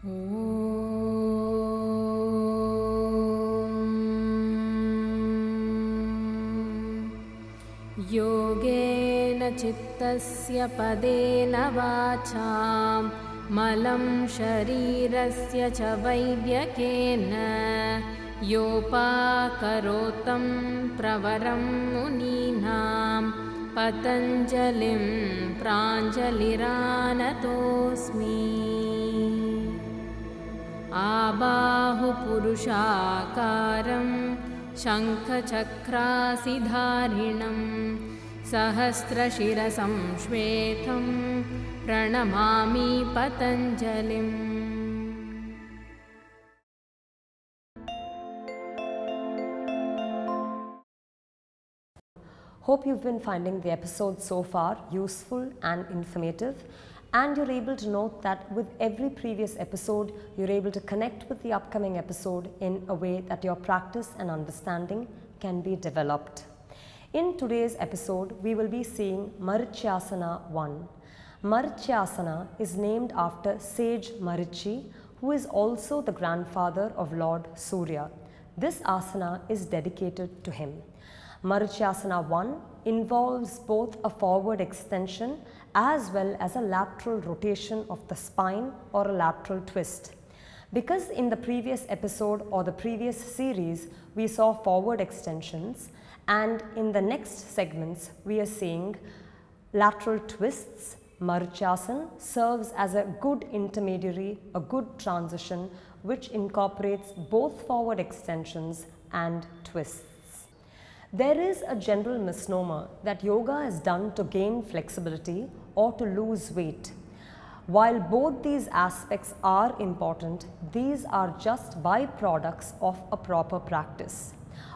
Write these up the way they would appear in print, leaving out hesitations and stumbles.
योगेन चित्तस्य पदेन वाचां मलं शरीरस्य च वैद्यकेन योपाकरोतं प्रवरं मुनीनां पतञ्जलिं प्राञ्जलिरानतोऽस्मि। आबाहुपुरुषाकारं शङ्खचक्रासिधारिणं सहस्रशिरसं श्वेतं प्रणमामि पतञ्जलिम्। Hope you've been finding the episode so far useful and informative, and you're able to note that with every previous episode, you're able to connect with the upcoming episode in a way that your practice and understanding can be developed. In today's episode, we will be seeing Marichyasana 1. Marichyasana is named after sage Marichi, who is also the grandfather of Lord Surya. This asana is dedicated to him. Marichyasana 1 involves both a forward extension as well as a lateral rotation of the spine or a lateral twist. Because in the previous episode or the previous series we saw forward extensions, and in the next segments we are seeing lateral twists, Marichyasana serves as a good intermediary, a good transition which incorporates both forward extensions and twists. There is a general misnomer that yoga is done to gain flexibility or to lose weight. While both these aspects are important, these are just byproducts of a proper practice.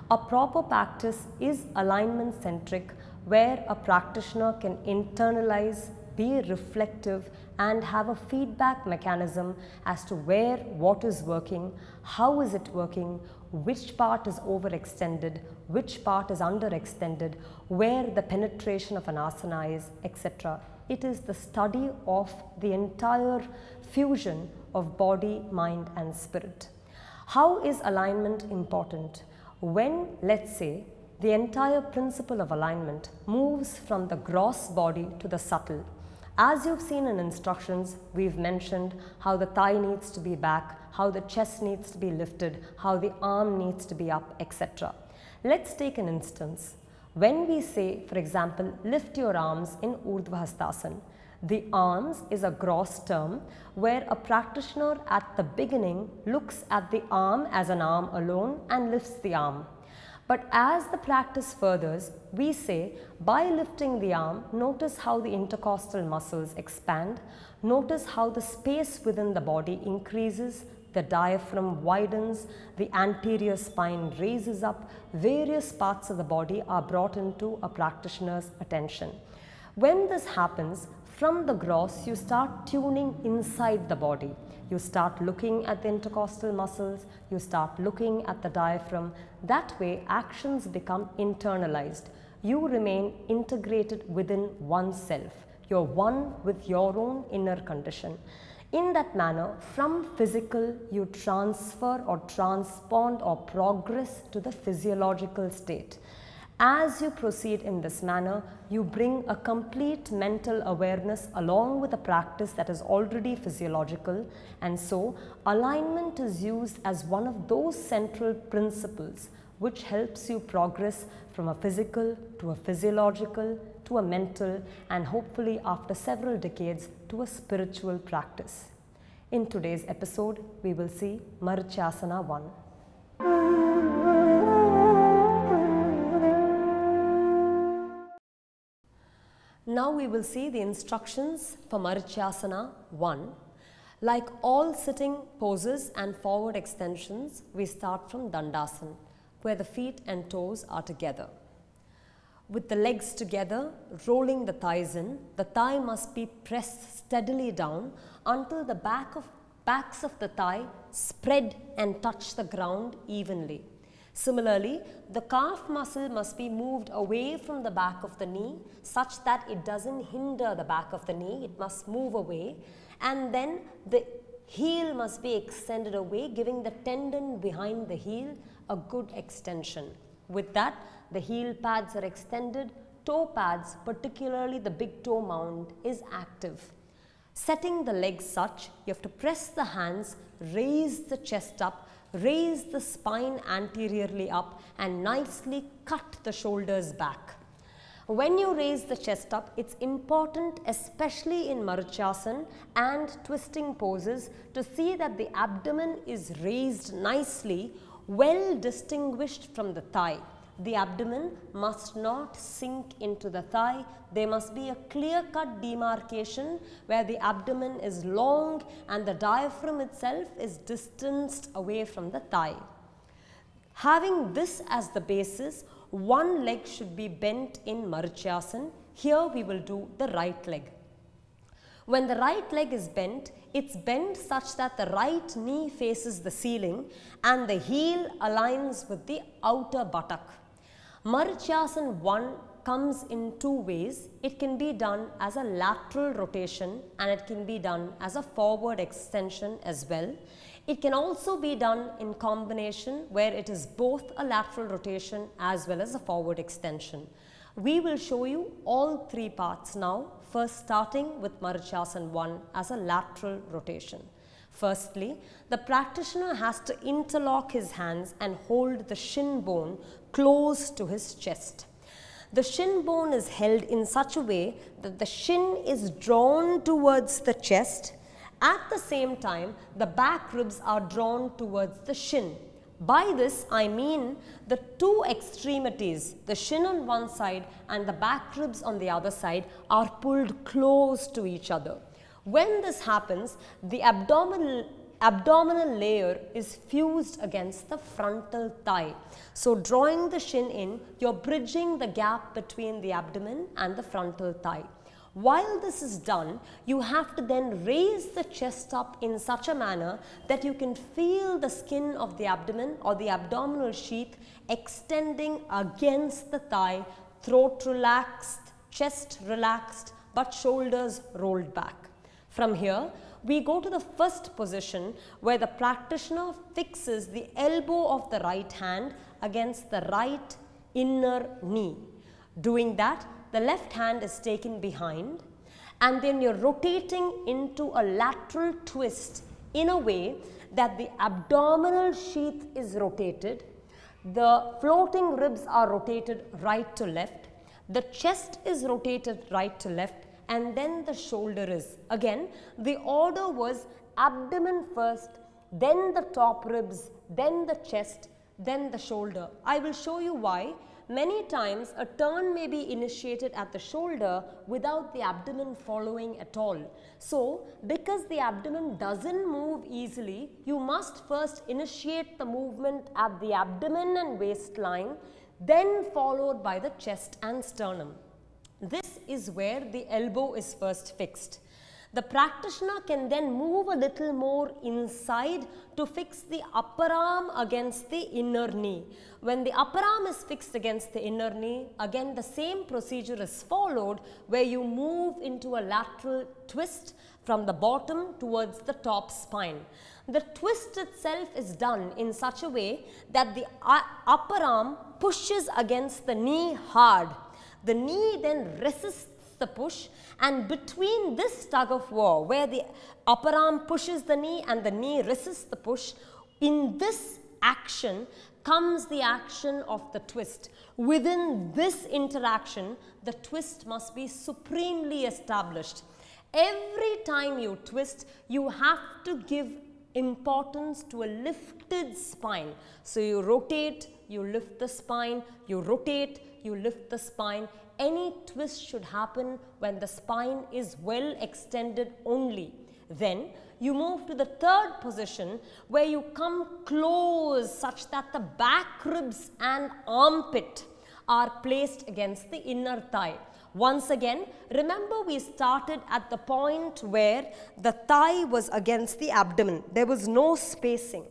A proper practice is alignment centric, where a practitioner can internalize, be reflective, and have a feedback mechanism as to where what is working, how is it working, which part is overextended, which part is underextended, where the penetration of an asana is, etc. It is the study of the entire fusion of body, mind and spirit. How is alignment important? When, let's say, the entire principle of alignment moves from the gross body to the subtle. As you've seen in instructions, we've mentioned how the thigh needs to be back, how the chest needs to be lifted, how the arm needs to be up, etc. Let's take an instance. When we say, for example, lift your arms in Urdhva Hastasana, the arms is a gross term where a practitioner at the beginning looks at the arm as an arm alone and lifts the arm. But as the practice furthers, we say, by lifting the arm, notice how the intercostal muscles expand, notice how the space within the body increases, the diaphragm widens, the anterior spine raises up, various parts of the body are brought into a practitioner's attention. When this happens, from the gross, you start tuning inside the body. You start looking at the intercostal muscles, you start looking at the diaphragm. That way, actions become internalized. You remain integrated within oneself. You're one with your own inner condition. In that manner, from physical, you transfer or transpond or progress to the physiological state. As you proceed in this manner, you bring a complete mental awareness along with a practice that is already physiological, and so alignment is used as one of those central principles which helps you progress from a physical to a physiological to a mental, and hopefully after several decades to a spiritual practice. In today's episode, we will see Marichyasana 1. Now we will see the instructions for Marichyasana 1. Like all sitting poses and forward extensions, we start from Dandasana, where the feet and toes are together. With the legs together, rolling the thighs in, the thigh must be pressed steadily down until the backs of the thigh spread and touch the ground evenly. Similarly, the calf muscle must be moved away from the back of the knee such that it doesn't hinder the back of the knee. It must move away, and then the heel must be extended away, giving the tendon behind the heel a good extension. With that, the heel pads are extended, toe pads, particularly the big toe mound, is active. Setting the legs such, you have to press the hands, raise the chest up, raise the spine anteriorly up, and nicely cut the shoulders back. When you raise the chest up, it's important, especially in Marichyasana and twisting poses, to see that the abdomen is raised nicely, well distinguished from the thigh. The abdomen must not sink into the thigh. There must be a clear-cut demarcation where the abdomen is long and the diaphragm itself is distanced away from the thigh. Having this as the basis, one leg should be bent in Marichyasana. Here we will do the right leg. When the right leg is bent, it's bent such that the right knee faces the ceiling and the heel aligns with the outer buttock. Marichyasana 1 comes in two ways. It can be done as a lateral rotation and it can be done as a forward extension as well. It can also be done in combination where it is both a lateral rotation as well as a forward extension. We will show you all three parts now, first starting with Marichyasana 1 as a lateral rotation. Firstly, the practitioner has to interlock his hands and hold the shin bone close to his chest. The shin bone is held in such a way that the shin is drawn towards the chest. At the same time, the back ribs are drawn towards the shin. By this, I mean the two extremities, the shin on one side and the back ribs on the other side, are pulled close to each other. When this happens, the abdominal layer is fused against the frontal thigh. So drawing the shin in, you're bridging the gap between the abdomen and the frontal thigh. While this is done, you have to then raise the chest up in such a manner that you can feel the skin of the abdomen or the abdominal sheath extending against the thigh, throat relaxed, chest relaxed, but shoulders rolled back. From here, we go to the first position where the practitioner fixes the elbow of the right hand against the right inner knee. Doing that, the left hand is taken behind and then you're rotating into a lateral twist in a way that the abdominal sheath is rotated, the floating ribs are rotated right to left, the chest is rotated right to left, and then the shoulder is. Again, the order was abdomen first, then the top ribs, then the chest, then the shoulder. I will show you why. Many times a turn may be initiated at the shoulder without the abdomen following at all. So, because the abdomen doesn't move easily, you must first initiate the movement at the abdomen and waistline, then followed by the chest and sternum. This is where the elbow is first fixed. The practitioner can then move a little more inside to fix the upper arm against the inner knee. When the upper arm is fixed against the inner knee, again the same procedure is followed where you move into a lateral twist from the bottom towards the top spine. The twist itself is done in such a way that the upper arm pushes against the knee hard. The knee then resists the push, and between this tug of war where the upper arm pushes the knee and the knee resists the push, in this action comes the action of the twist. Within this interaction, the twist must be supremely established. Every time you twist, you have to give importance to a lifted spine. So you rotate, you lift the spine, you rotate, you lift the spine. Any twist should happen when the spine is well extended only. Then you move to the third position where you come close such that the back ribs and armpit are placed against the inner thigh. Once again, remember we started at the point where the thigh was against the abdomen. There was no spacing.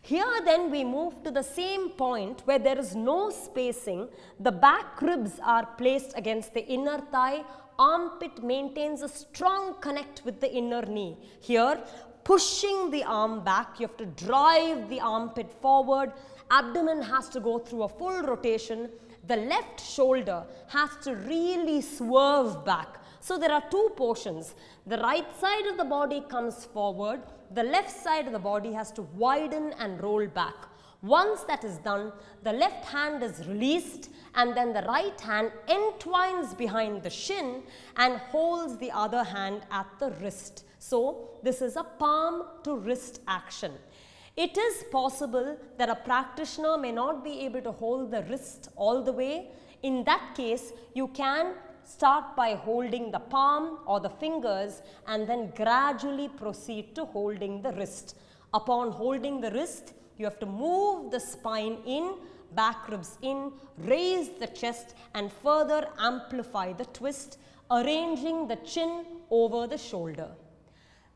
Here then we move to the same point where there is no spacing. The back ribs are placed against the inner thigh. Armpit maintains a strong connect with the inner knee. Here, pushing the arm back. You have to drive the armpit forward. Abdomen has to go through a full rotation. The left shoulder has to really swerve back. So there are two portions. The right side of the body comes forward. The left side of the body has to widen and roll back. Once that is done, the left hand is released and then the right hand entwines behind the shin and holds the other hand at the wrist. So this is a palm to wrist action. It is possible that a practitioner may not be able to hold the wrist all the way. In that case, you can start by holding the palm or the fingers and then gradually proceed to holding the wrist. Upon holding the wrist, you have to move the spine in, back ribs in, raise the chest and further amplify the twist, arranging the chin over the shoulder.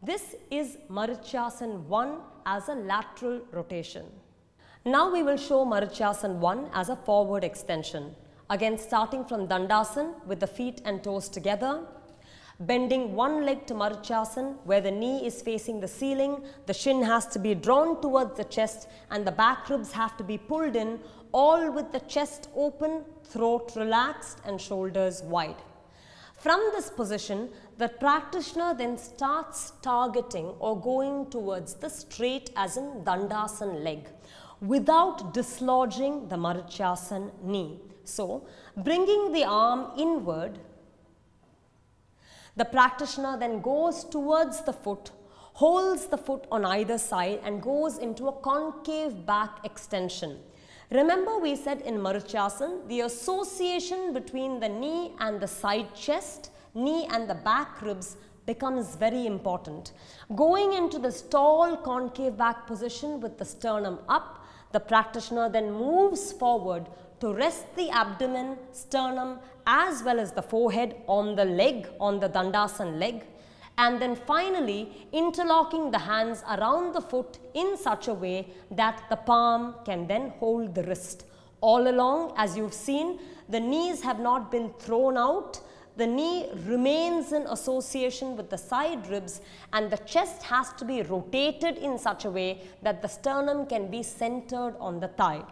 This is Marichyasana 1 as a lateral rotation. Now we will show Marichyasana 1 as a forward extension. Again, starting from Dandasana with the feet and toes together, bending one leg to Marichyasana where the knee is facing the ceiling, the shin has to be drawn towards the chest and the back ribs have to be pulled in, all with the chest open, throat relaxed and shoulders wide. From this position, the practitioner then starts targeting or going towards the straight as in Dandasana leg without dislodging the Marichyasana knee. So, bringing the arm inward, the practitioner then goes towards the foot, holds the foot on either side and goes into a concave back extension. Remember, we said in Murchison, the association between the knee and the side chest, knee and the back ribs becomes very important. Going into this tall concave back position with the sternum up, the practitioner then moves forward to rest the abdomen, sternum as well as the forehead on the leg, on the Dandasana leg, and then finally interlocking the hands around the foot in such a way that the palm can then hold the wrist. All along, as you've seen, the knees have not been thrown out. The knee remains in association with the side ribs and the chest has to be rotated in such a way that the sternum can be centered on the thigh.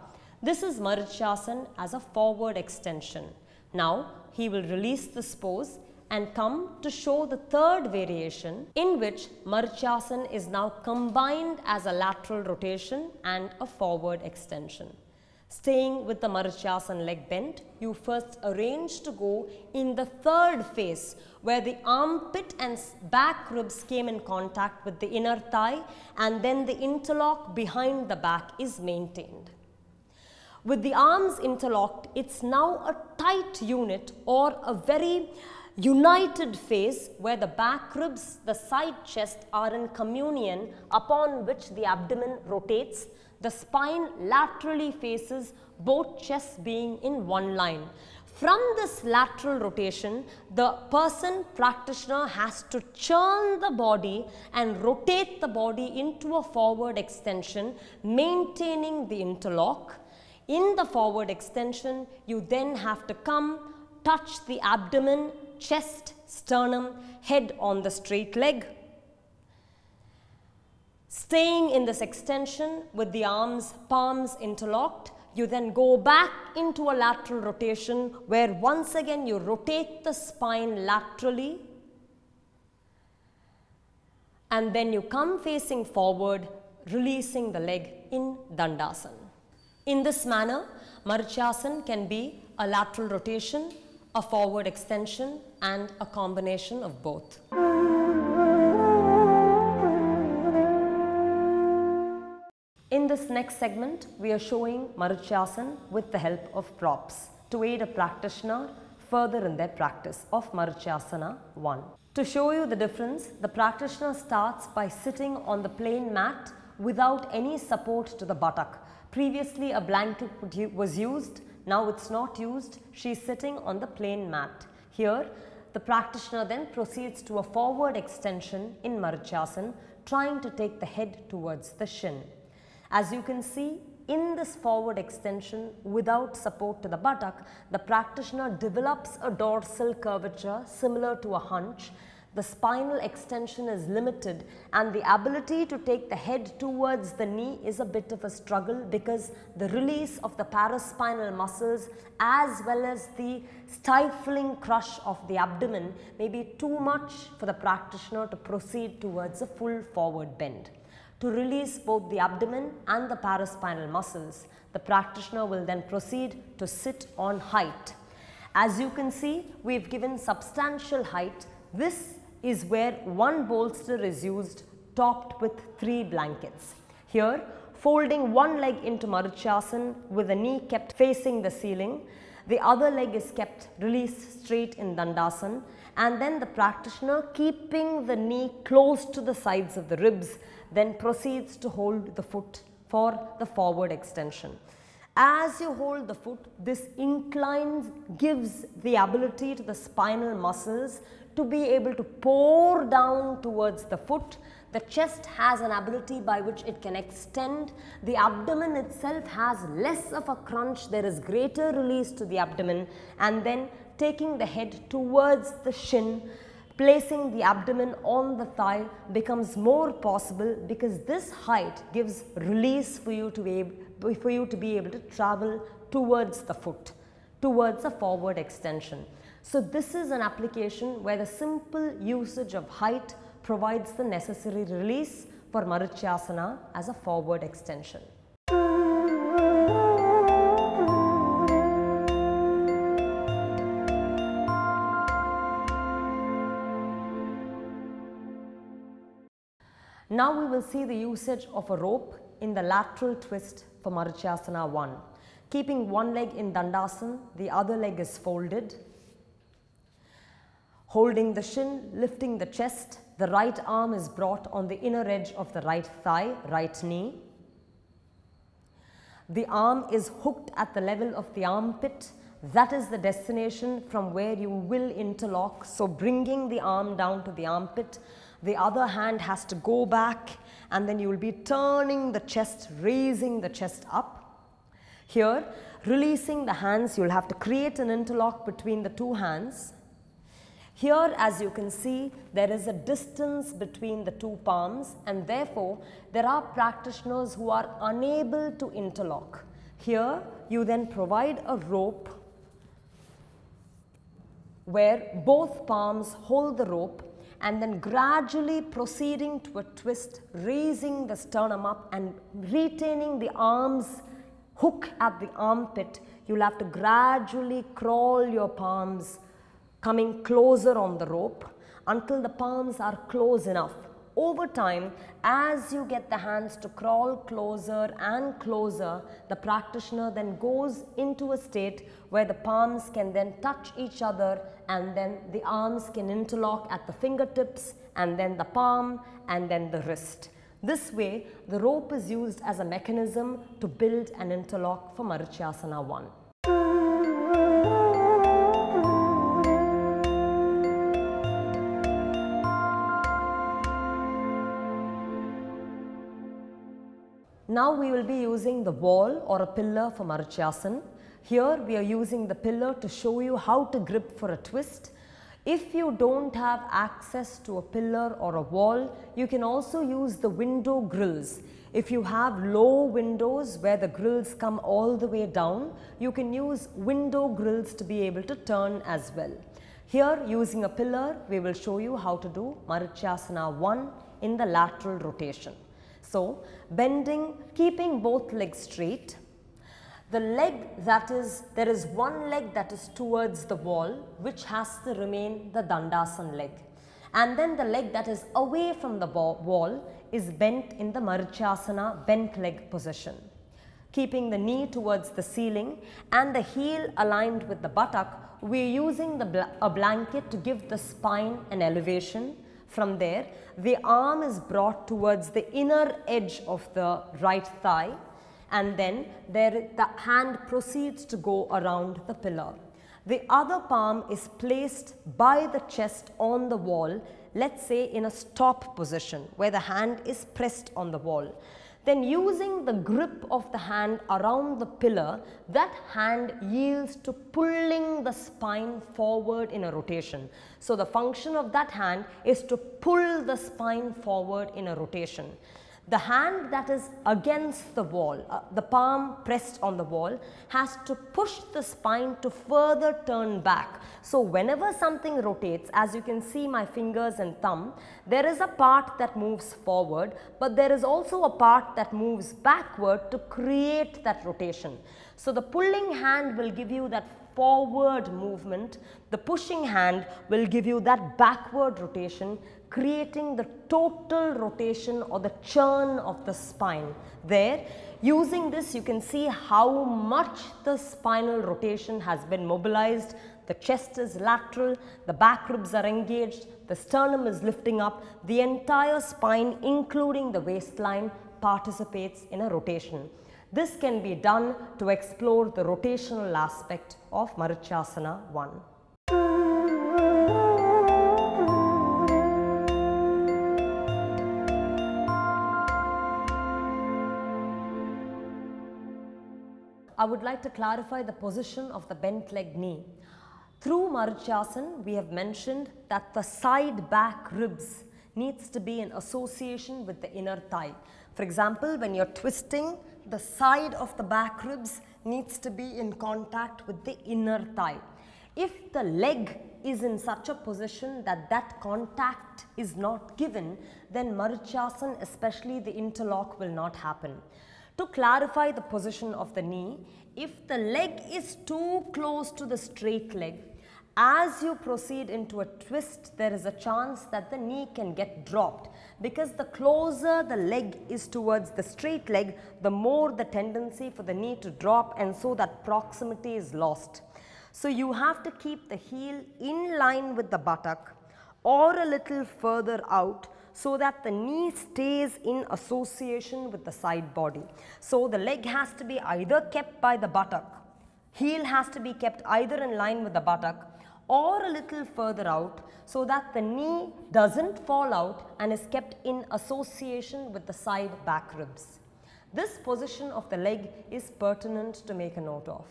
This is Marichyasana as a forward extension. Now, he will release this pose and come to show the third variation in which Marichyasana is now combined as a lateral rotation and a forward extension. Staying with the Marichyasana leg bent, you first arrange to go in the third phase where the armpit and back ribs came in contact with the inner thigh and then the interlock behind the back is maintained. With the arms interlocked, it's now a tight unit or a very united phase where the back ribs, the side chest are in communion upon which the abdomen rotates. The spine laterally faces, both chests being in one line. From this lateral rotation, the practitioner has to churn the body and rotate the body into a forward extension, maintaining the interlock. In the forward extension, you then have to come, touch the abdomen, chest, sternum, head on the straight leg. Staying in this extension with the arms, palms interlocked, you then go back into a lateral rotation where once again you rotate the spine laterally and then you come facing forward, releasing the leg in Dandasana. In this manner, Marichyasana can be a lateral rotation, a forward extension and a combination of both. In this next segment, we are showing Marichyasana with the help of props to aid a practitioner further in their practice of Marichyasana 1. To show you the difference, the practitioner starts by sitting on the plain mat without any support to the buttock. Previously, a blanket was used. Now it's not used. She's sitting on the plain mat. Here, the practitioner then proceeds to a forward extension in Marichyasana, trying to take the head towards the shin. As you can see, in this forward extension without support to the buttock, the practitioner develops a dorsal curvature similar to a hunch. The spinal extension is limited and the ability to take the head towards the knee is a bit of a struggle because the release of the paraspinal muscles as well as the stifling crush of the abdomen may be too much for the practitioner to proceed towards a full forward bend. To release both the abdomen and the paraspinal muscles, the practitioner will then proceed to sit on height. As you can see, we have given substantial height. This is where one bolster is used topped with 3 blankets. Here, folding one leg into Marichyasana with the knee kept facing the ceiling, the other leg is kept released straight in Dandasana, and then the practitioner, keeping the knee close to the sides of the ribs, then proceeds to hold the foot for the forward extension. As you hold the foot, this inclines, gives the ability to the spinal muscles to be able to pour down towards the foot. The chest has an ability by which it can extend. The abdomen itself has less of a crunch. There is greater release to the abdomen, and then taking the head towards the shin, placing the abdomen on the thigh becomes more possible because this height gives release for you to be able to travel towards the foot, towards a forward extension. So this is an application where the simple usage of height provides the necessary release for Marichyasana as a forward extension. Now we will see the usage of a rope in the lateral twist for Marichyasana 1. Keeping one leg in Dandasana, the other leg is folded. Holding the shin, lifting the chest, the right arm is brought on the inner edge of the right thigh, right knee. The arm is hooked at the level of the armpit. That is the destination from where you will interlock. So bringing the arm down to the armpit, the other hand has to go back, and then you will be turning the chest, raising the chest up. Here, releasing the hands, you will have to create an interlock between the two hands. Here, as you can see, there is a distance between the two palms, and therefore there are practitioners who are unable to interlock. Here, you then provide a rope where both palms hold the rope, and then gradually proceeding to a twist, raising the sternum up and retaining the arms hook at the armpit. You will have to gradually crawl your palms, coming closer on the rope until the palms are close enough. Over time, as you get the hands to crawl closer and closer, the practitioner then goes into a state where the palms can then touch each other, and then the arms can interlock at the fingertips, and then the palm, and then the wrist. This way, the rope is used as a mechanism to build an interlock for Marichyasana 1. Now we will be using the wall or a pillar for Marichyasana. Here we are using the pillar to show you how to grip for a twist. If you don't have access to a pillar or a wall, you can also use the window grills. If you have low windows where the grills come all the way down, you can use window grills to be able to turn as well. Here, using a pillar, we will show you how to do Marichyasana 1 in the lateral rotation. So, bending, keeping both legs straight. The leg there is one leg that is towards the wall, which has to remain the Dandasana leg. And then the leg that is away from the wall is bent in the Marichyasana bent leg position. Keeping the knee towards the ceiling and the heel aligned with the buttock, we are using a blanket to give the spine an elevation. From there, the arm is brought towards the inner edge of the right thigh, and then the hand proceeds to go around the pillar. The other palm is placed by the chest on the wall, let's say in a stop position where the hand is pressed on the wall. then using the grip of the hand around the pillar, that hand yields to pulling the spine forward in a rotation. So the function of that hand is to pull the spine forward in a rotation. The hand that is against the wall, the palm pressed on the wall, has to push the spine to further turn back. So whenever something rotates, as you can see my fingers and thumb, there is a part that moves forward, but there is also a part that moves backward to create that rotation. So the pulling hand will give you that forward movement, the pushing hand will give you that backward rotation, creating the total rotation or the churn of the spine. There, using this, you can see how much the spinal rotation has been mobilized. The chest is lateral, the back ribs are engaged, the sternum is lifting up, the entire spine including the waistline participates in a rotation. This can be done to explore the rotational aspect of Marichyasana 1. I would like to clarify the position of the bent leg knee. Through Marichyasana, we have mentioned that the side back ribs needs to be in association with the inner thigh. For example, when you're twisting, the side of the back ribs needs to be in contact with the inner thigh. If the leg is in such a position that that contact is not given, then Marichyasana, especially the interlock, will not happen. To clarify the position of the knee, if the leg is too close to the straight leg, as you proceed into a twist, there is a chance that the knee can get dropped, because the closer the leg is towards the straight leg, the more the tendency for the knee to drop, and so that proximity is lost. So you have to keep the heel in line with the buttock or a little further out, so that the knee stays in association with the side body. So the leg has to be either kept by the buttock, heel has to be kept either in line with the buttock or a little further out, so that the knee doesn't fall out and is kept in association with the side back ribs. This position of the leg is pertinent to make a note of.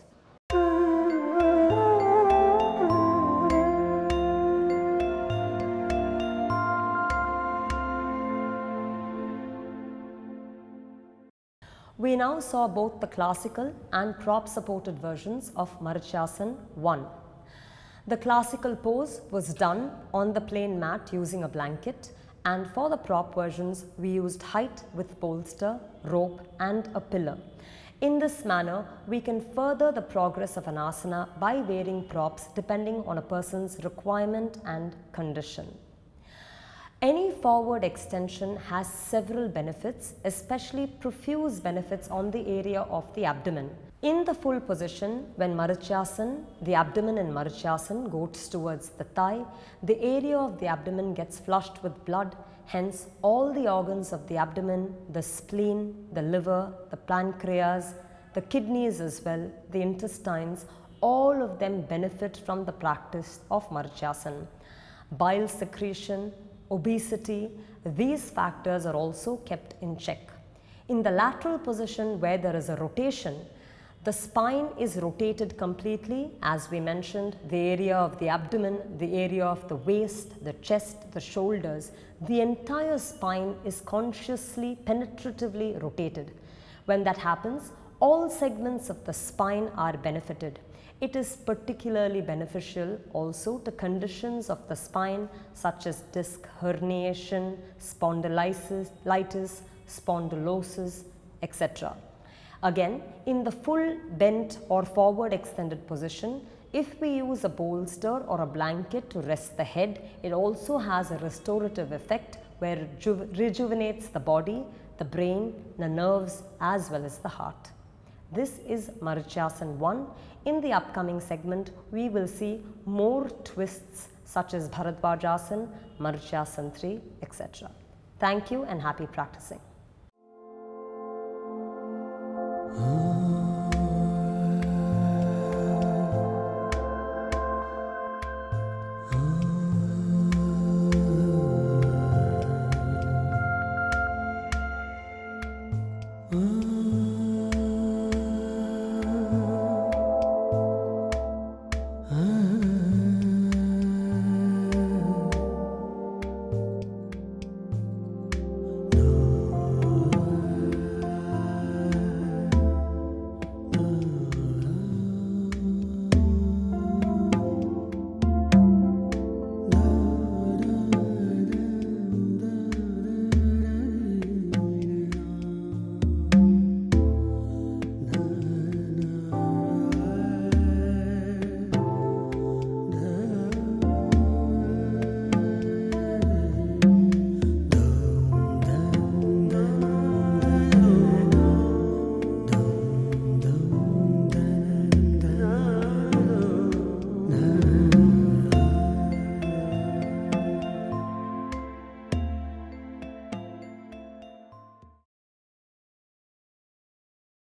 We now saw both the classical and prop supported versions of Marichyasana 1. The classical pose was done on the plain mat using a blanket, and for the prop versions we used height with bolster, rope and a pillar. In this manner, we can further the progress of an asana by wearing props depending on a person's requirement and condition. Any forward extension has several benefits, especially profuse benefits on the area of the abdomen. In the full position, when Marichyasana, the abdomen in Marichyasana goes towards the thigh, the area of the abdomen gets flushed with blood, hence all the organs of the abdomen, the spleen, the liver, the pancreas, the kidneys as well, the intestines, all of them benefit from the practice of Marichyasana. Bile secretion, obesity, these factors are also kept in check. In the lateral position where there is a rotation, the spine is rotated completely. As we mentioned, the area of the abdomen, the area of the waist, the chest, the shoulders, the entire spine is consciously, penetratively rotated. When that happens, all segments of the spine are benefited. It is particularly beneficial also to conditions of the spine such as disc herniation, spondylitis, spondylosis, etc. Again, in the full bent or forward extended position, if we use a bolster or a blanket to rest the head, it also has a restorative effect where it rejuvenates the body, the brain, the nerves as well as the heart. This is Marichyasana 1. In the upcoming segment, we will see more twists such as Bharadwajasana, Marichyasana 3, etc. Thank you and happy practicing.